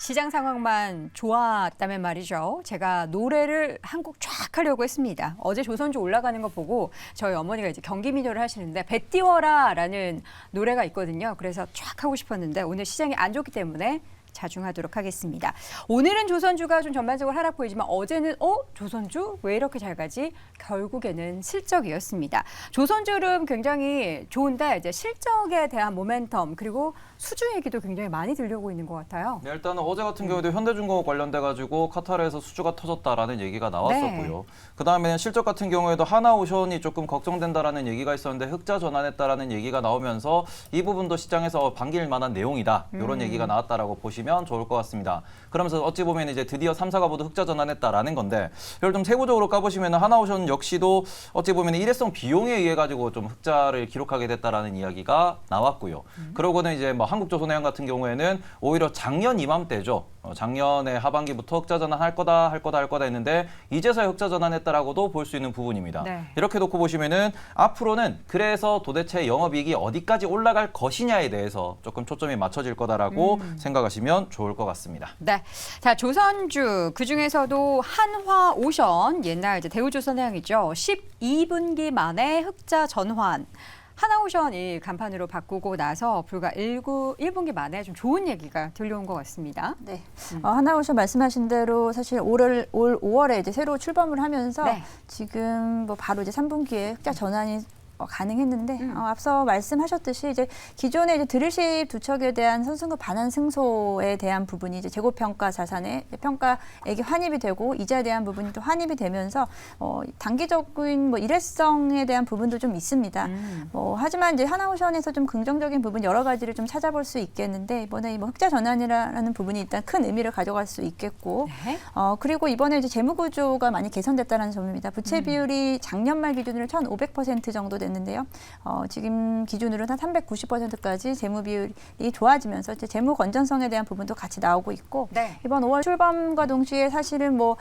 시장 상황만 좋았다면 말이죠. 제가 노래를 한 곡 쫙 하려고 했습니다. 어제 조선주 올라가는 거 보고 저희 어머니가 이제 경기 민요를 하시는데 배 띄워라라는 노래가 있거든요. 그래서 쫙 하고 싶었는데 오늘 시장이 안 좋기 때문에 자중하도록 하겠습니다. 오늘은 조선주가 좀 전반적으로 하락 보이지만 어제는 조선주 왜 이렇게 잘 가지? 결국에는 실적이었습니다. 조선주름 굉장히 좋은데 이제 실적에 대한 모멘텀 그리고 수주 얘기도 굉장히 많이 들려오고 있는 것 같아요. 네, 일단은 어제 같은 경우에도 현대중공업 관련돼 가지고 카타르에서 수주가 터졌다라는 얘기가 나왔었고요. 네. 그다음에 실적 같은 경우에도 하나오션이 조금 걱정된다라는 얘기가 있었는데 흑자 전환했다라는 얘기가 나오면서 이 부분도 시장에서 반길 만한 내용이다. 이런 얘기가 나왔다라고 보시면 좋을 것 같습니다. 그러면서 어찌 보면 이제 드디어 3사가 모두 흑자 전환했다라는 건데 이걸 좀 세부적으로 까보시면 하나오션 역시도 어찌 보면 일회성 비용에 의해 가지고 좀 흑자를 기록하게 됐다라는 이야기가 나왔고요. 그러고는 이제 뭐 한국조선해양 같은 경우에는 오히려 작년 이맘때죠. 작년에 하반기부터 흑자 전환할 거다 했는데 이제서야 흑자 전환했다라고도 볼 수 있는 부분입니다. 네. 이렇게 놓고 보시면은 앞으로는 그래서 도대체 영업이익이 어디까지 올라갈 것이냐에 대해서 조금 초점이 맞춰질 거다라고 생각하시면 좋을 것 같습니다. 네, 자 조선주 그 중에서도 한화오션 옛날 이제 대우조선해양이죠. 12분기 만에 흑자 전환. 하나오션이 간판으로 바꾸고 나서 불과 1분기 만에 좀 좋은 얘기가 들려온 것 같습니다. 네. 하나오션 말씀하신 대로 사실 올 5월에 이제 새로 출범을 하면서 네. 지금 뭐 바로 이제 3분기에 흑자 전환이 가능했는데 앞서 말씀하셨듯이 이제 기존에 이제 드릴십 두 척에 대한 선승급 반환 승소에 대한 부분이 이제 재고평가 자산의 평가액이 환입이 되고 이자에 대한 부분이 또 환입이 되면서 단기적인 뭐 일회성에 대한 부분도 좀 있습니다. 하지만 이제 하나오션에서 좀 긍정적인 부분 여러 가지를 좀 찾아볼 수 있겠는데 이번에 뭐 흑자 전환이라는 부분이 일단 큰 의미를 가져갈 수 있겠고 네. 그리고 이번에 이제 재무 구조가 많이 개선됐다는 점입니다. 부채 비율이 작년 말 기준으로 1,500% 정도 됐는데요. 지금 기준으로는 한 390%까지 재무 비율이 좋아지면서 이제 재무 건전성에 대한 부분도 같이 나오고 있고 네. 이번 5월 출범과 동시에 사실은 뭐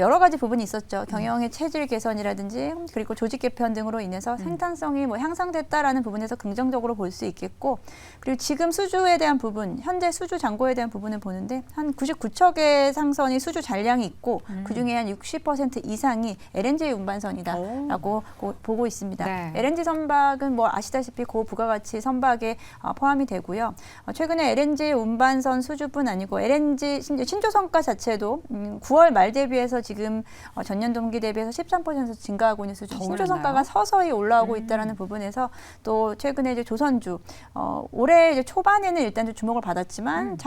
여러 가지 부분이 있었죠. 경영의 체질 개선이라든지 그리고 조직 개편 등으로 인해서 생산성이 뭐 향상됐다라는 부분에서 긍정적으로 볼 수 있겠고 그리고 지금 수주에 대한 부분, 현재 수주 잔고에 대한 부분을 보는데 한 99척의 상선이 수주 잔량이 있고 그중에 한 60% 이상이 LNG 운반선이다라고 보고 있습니다. 네. LNG 선박은 뭐 아시다시피 고부가가치 선박에 포함이 되고요. 최근에 LNG 운반선 수주뿐 아니고 LNG 심지어 신조성가 자체도 9월 말 대비해서 지금 전년 동기 대비해서 13% 증가하고 있는 수준. 더 신조성가가 올랐나요? 서서히 올라오고 있다는 부분에서 또 최근에 이제 조선주 올해 이제 초반에는 일단 좀 주목을 받았지만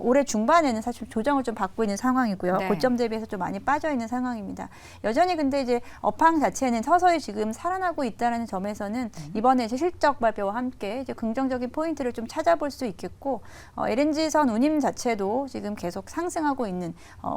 올해 중반에는 사실 조정을 좀 받고 있는 상황이고요. 네. 고점 대비해서 좀 많이 빠져 있는 상황입니다. 여전히 근데 이제 업황 자체는 서서히 지금 살아나고 있다는 점에서는 이번에 이제 실적 발표와 함께 이제 긍정적인 포인트를 좀 찾아볼 수 있겠고 LNG선 운임 자체도 지금 계속 상승하고 있는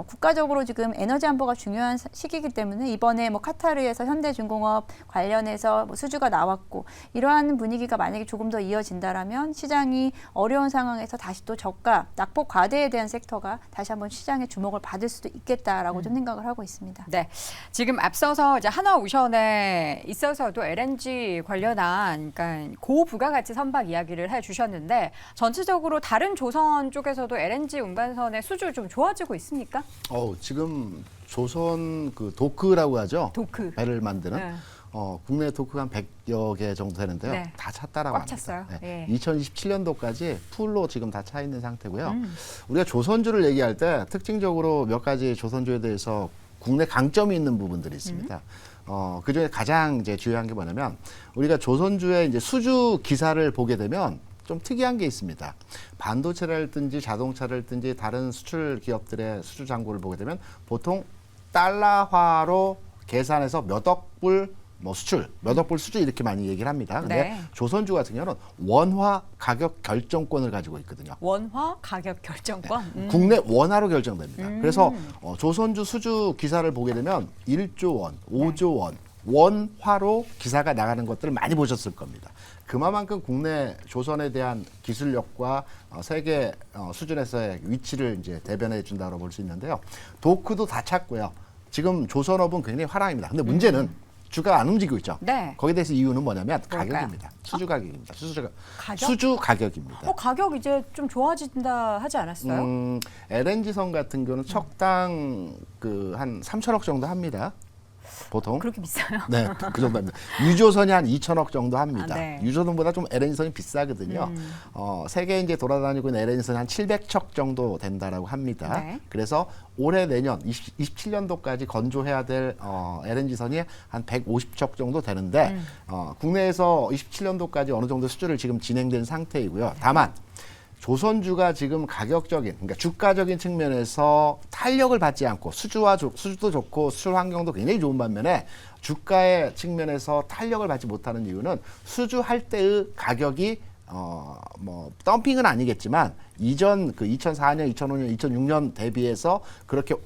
국가적으로 지금 에너지 안보가 중요한 시기이기 때문에 이번에 뭐 카타르에서 현대중공업 관련해서 뭐 수주가 나왔고 이러한 분위기가 만약에 조금 더 이어진다라면 시장이 어려운 상황에서 다시 또 저가 낙폭 과대에 대한 섹터가 다시 한번 시장의 주목을 받을 수도 있겠다라고 좀 생각을 하고 있습니다. 네, 지금 앞서서 이제 하나오션에 있어서도 LNG 관련한 그러니까 고부가가치 선박 이야기를 해주셨는데 전체적으로 다른 조선 쪽에서도 LNG 운반선의 수주 좀 좋아지고 있습니까? 지금 조선 그 도크라고 하죠. 도크. 배를 만드는. 네. 국내 도크가 한 100여 개 정도 되는데요. 네. 다 찼다라고 꽉 합니다. 찼어요. 네. 예. 2027년도까지 풀로 지금 다 차 있는 상태고요. 우리가 조선주를 얘기할 때 특징적으로 몇 가지 조선주에 대해서 국내 강점이 있는 부분들이 있습니다. 그중에 가장 이제 중요한 게 뭐냐면 우리가 조선주의 이제 수주 기사를 보게 되면 좀 특이한 게 있습니다. 반도체랄든지 자동차랄든지 다른 수출 기업들의 수주 잔고를 보게 되면 보통 달러화로 계산해서 몇 억불 뭐 수출, 몇 억불 수주 이렇게 많이 얘기를 합니다. 근데 네. 조선주 같은 경우는 원화 가격 결정권을 가지고 있거든요. 원화 가격 결정권. 국내 원화로 결정됩니다. 그래서 조선주 수주 기사를 보게 되면 1조 원, 5조 원, 원화로 기사가 나가는 것들을 많이 보셨을 겁니다. 그만큼 국내 조선에 대한 기술력과 세계 수준에서의 위치를 이제 대변해 준다고 볼 수 있는데요. 도크도 다 찼고요. 지금 조선업은 굉장히 화랑입니다. 근데 문제는 주가가 안 움직이고 있죠. 네. 거기에 대해서 이유는 뭐냐면 뭘까요? 가격입니다. 수주 가격입니다. 가격? 수주 가격입니다. 가격 이제 좀 좋아진다 하지 않았어요? LNG선 같은 경우는 척당 한 3천억 정도 합니다. 보통. 그렇게 비싸요? 네, 그 정도 합니다. 유조선이 한 2천억 정도 합니다. 네. 유조선보다 좀 LNG선이 비싸거든요. 세계에 이제 돌아다니고 있는 LNG선이 한 700척 정도 된다라고 합니다. 네. 그래서 올해 내년 27년도까지 건조해야 될 LNG선이 한 150척 정도 되는데 국내에서 27년도까지 어느 정도 수주를 지금 진행된 상태이고요. 다만 조선주가 지금 가격적인, 그러니까 주가적인 측면에서 탄력을 받지 않고 수주도 좋고 수출 환경도 굉장히 좋은 반면에 주가의 측면에서 탄력을 받지 못하는 이유는 수주할 때의 가격이 뭐 덤핑은 아니겠지만 이전 2004년, 2005년, 2006년 대비해서 그렇게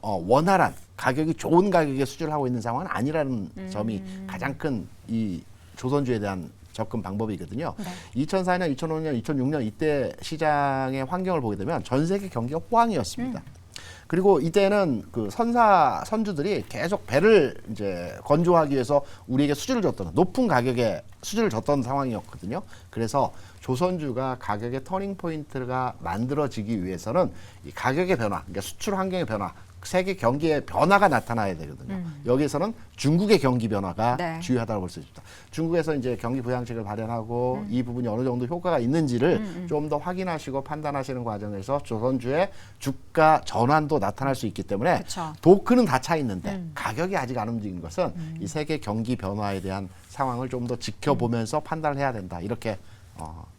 원활한 가격이 좋은 가격에 수주를 하고 있는 상황은 아니라는 점이 가장 큰 이 조선주에 대한 접근 방법이거든요. 네. 2004년, 2005년, 2006년 이때 시장의 환경을 보게 되면 전 세계 경기가 호황이었습니다. 그리고 이때는 그 선주들이 계속 배를 이제 건조하기 위해서 우리에게 수주를 줬던 높은 가격에 수주를 줬던 상황이었거든요. 그래서 조선주가 가격의 터닝 포인트가 만들어지기 위해서는 이 가격의 변화, 그러니까 수출 환경의 변화, 세계 경기의 변화가 나타나야 되거든요. 여기에서는 중국의 경기 변화가 네. 주요하다고 볼 수 있습니다. 중국에서 이제 경기 부양책을 발현하고 이 부분이 어느 정도 효과가 있는지를 좀 더 확인하시고 판단하시는 과정에서 조선주의 주가 전환도 나타날 수 있기 때문에 그쵸. 도크는 다 차 있는데 가격이 아직 안 움직인 것은 이 세계 경기 변화에 대한 상황을 좀 더 지켜보면서 판단을 해야 된다. 이렇게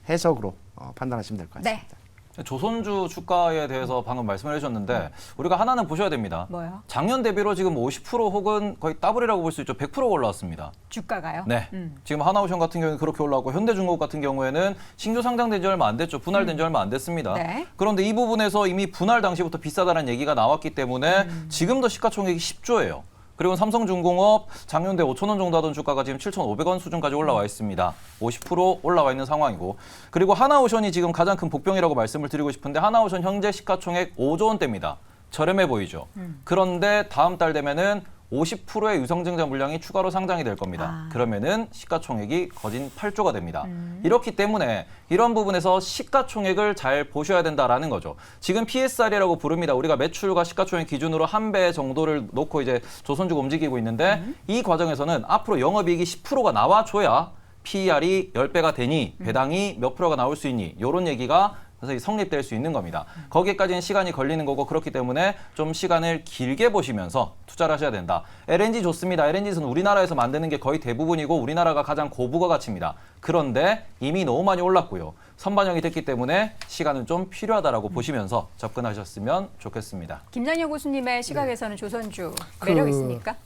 해석으로 판단하시면 될 것 같습니다. 네. 조선주 주가에 대해서 방금 말씀을 해주셨는데 우리가 하나는 보셔야 됩니다. 뭐요? 작년 대비로 지금 50% 혹은 거의 더블이라고 볼 수 있죠. 100%가 올라왔습니다. 주가가요? 네. 지금 하나오션 같은 경우는 그렇게 올라왔고 현대중공업 같은 경우에는 신규 상장된 지 얼마 안 됐죠. 분할된 지 얼마 안 됐습니다. 네. 그런데 이 부분에서 이미 분할 당시부터 비싸다는 얘기가 나왔기 때문에 지금도 시가총액이 10조예요. 그리고 삼성중공업 작년대 5천 원 정도 하던 주가가 지금 7,500원 수준까지 올라와 있습니다. 50% 올라와 있는 상황이고. 그리고 하나오션이 지금 가장 큰 복병이라고 말씀을 드리고 싶은데 하나오션 현재 시가총액 5조 원대입니다. 저렴해 보이죠. 그런데 다음 달 되면은 50%의 유성증자 물량이 추가로 상장이 될 겁니다. 그러면은 시가총액이 거진 8조가 됩니다. 이렇기 때문에 이런 부분에서 시가총액을 잘 보셔야 된다라는 거죠. 지금 PSR이라고 부릅니다. 우리가 매출과 시가총액 기준으로 한 배 정도를 놓고 이제 조선주가 움직이고 있는데 이 과정에서는 앞으로 영업이익이 10%가 나와줘야 PER이 10배가 되니 배당이 몇 프로가 나올 수 있니 이런 얘기가 그래서 성립될 수 있는 겁니다. 거기까지는 시간이 걸리는 거고 그렇기 때문에 좀 시간을 길게 보시면서 투자를 하셔야 된다. LNG 좋습니다. LNG는 우리나라에서 만드는 게 거의 대부분이고 우리나라가 가장 고부가 가치입니다. 그런데 이미 너무 많이 올랐고요. 선반영이 됐기 때문에 시간은 좀 필요하다라고 보시면서 접근하셨으면 좋겠습니다. 김장혁 교수님의 시각에서는 조선주 매력 있습니까?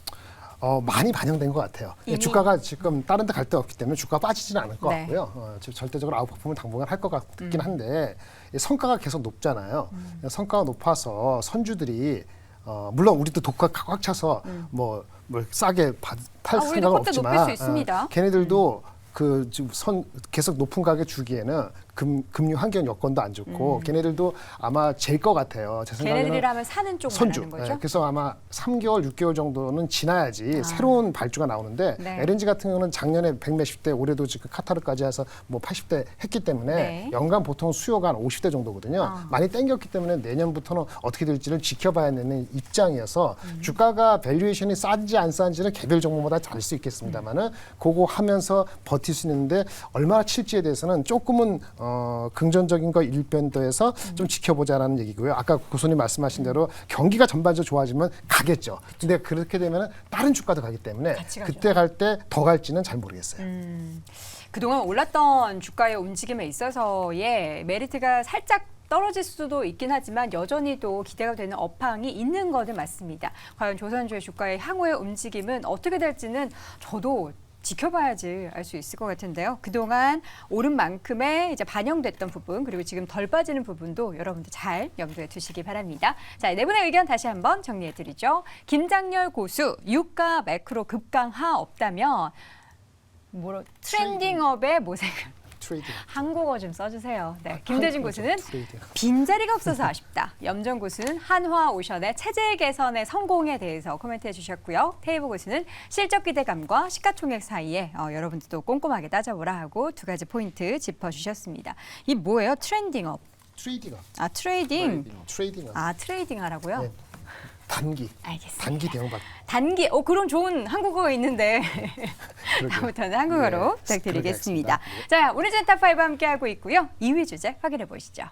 많이 반영된 것 같아요. 이미? 주가가 지금 다른 데 갈 데 없기 때문에 주가가 빠지지는 않을 것 네. 같고요. 절대적으로 아웃퍼폼을 당분간 할 것 같긴 한데 이 성과가 계속 높잖아요. 성과가 높아서 선주들이 물론 우리도 독가 꽉 차서 뭘 싸게 팔 우리도 생각은 그때 없지만 높일 수 있습니다. 걔네들도 그 지금 계속 높은 가격 주기에는 금융 환경 여건도 안 좋고 걔네들도 아마 질 것 같아요. 제 생각에는 걔네들이라면 사는 쪽 선주. 말하는 거죠? 그래서 아마 3개월, 6개월 정도는 지나야지 새로운 발주가 나오는데 네. LNG 같은 경우는 작년에 100몇십 대, 올해도 지금 카타르까지 해서 뭐 80대 했기 때문에 네. 연간 보통 수요가 한 50대 정도거든요. 많이 땡겼기 때문에 내년부터는 어떻게 될지를 지켜봐야 되는 입장이어서 주가가 밸류에이션이 싼지 안 싼지는 개별 종목마다 다를 수 있겠습니다만은 그거 하면서 버틸 수 있는데 얼마나 칠지에 대해서는 조금은 긍정적인 거 일변도에서 좀 지켜보자라는 얘기고요. 아까 교수님 말씀하신 대로 경기가 전반적으로 좋아지면 가겠죠. 근데 그렇게 되면 다른 주가도 가기 때문에 같이 가죠. 그때 갈 때 더 갈지는 잘 모르겠어요. 그동안 올랐던 주가의 움직임에 있어서의 메리트가 살짝 떨어질 수도 있긴 하지만 여전히도 기대가 되는 업황이 있는 것은 맞습니다. 과연 조선주의 주가의 향후의 움직임은 어떻게 될지는 저도 지켜봐야지 알 수 있을 것 같은데요. 그동안 오른 만큼의 이제 반영됐던 부분 그리고 지금 덜 빠지는 부분도 여러분들 잘 염두에 두시기 바랍니다. 자, 네 분의 의견 다시 한번 정리해드리죠. 김장렬 고수, 유가 매크로 급강하 없다면 트렌딩업의 모색을 트레이딩. 한국어 좀 써주세요. 네, 김대진 고수는 트레이딩. 빈자리가 없어서 아쉽다. 염정 고수는 한화오션의 체제 개선의 성공에 대해서 코멘트해 주셨고요. 테이브 고수는 실적 기대감과 시가총액 사이에 여러분들도 꼼꼼하게 따져보라 하고 두 가지 포인트 짚어주셨습니다. 이 뭐예요? 트렌딩업. 트레이딩. 아, 트레이딩. 트레이딩. 아, 트레이딩 하라고요? 네. 단기. 알겠습니다. 단기 대응받. 단기, 그런 좋은 한국어가 있는데 그러게요. 다음부터는 한국어로 네, 부탁드리겠습니다. 그러게 하겠습니다. 자, 오늘 젠탑5 함께하고 있고요. 2위 주제 확인해 보시죠.